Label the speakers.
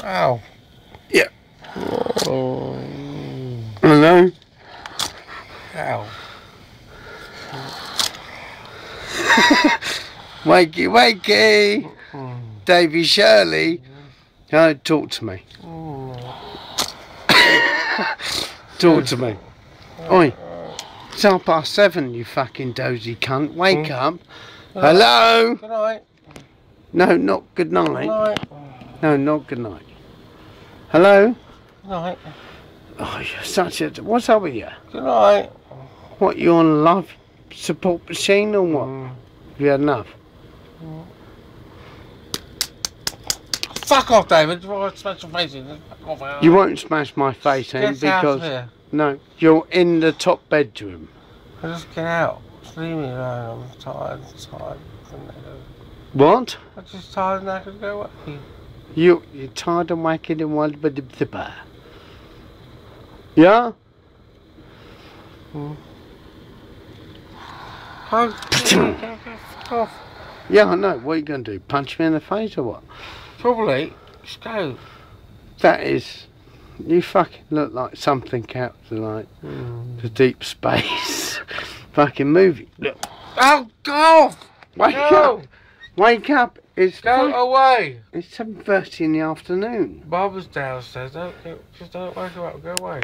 Speaker 1: Ow.
Speaker 2: Yeah.
Speaker 1: Oh.
Speaker 2: Hello?
Speaker 1: Ow.
Speaker 2: Wakey, wakey! Davy Shirley. Talk to me. Talk to me. Oi. It's 7:30, you fucking dozy cunt. Wake up. Hello?
Speaker 1: Good night.
Speaker 2: No, not good night.
Speaker 1: Good night.
Speaker 2: No, not good night. Hello?
Speaker 1: Good night.
Speaker 2: Oh, you're such a... What's up with you?
Speaker 1: Good night.
Speaker 2: What, you on a life support machine or what? Have you had enough?
Speaker 1: Fuck off, David. I'll smash your face in. Fuck off, out.
Speaker 2: You won't smash my face in
Speaker 1: Get out of
Speaker 2: because...
Speaker 1: here.
Speaker 2: No, you're in the top bedroom.
Speaker 1: I'll just get out. Just leave me alone. I'm tired.
Speaker 2: What?
Speaker 1: I'm just tired and I could go away.
Speaker 2: You're tired of whacking in one but the bar. Yeah?
Speaker 1: Fuck off.
Speaker 2: Yeah, I know. What are you going to do? Punch me in the face or what?
Speaker 1: Probably. Just go.
Speaker 2: That is... You fucking look like something out of like the deep space fucking movie. Look.
Speaker 1: Oh, go off!
Speaker 2: Wake up! Wake up! It's
Speaker 1: Go away!
Speaker 2: It's 7:30 in the afternoon.
Speaker 1: Barbara's downstairs. Just don't wake her up. Go away.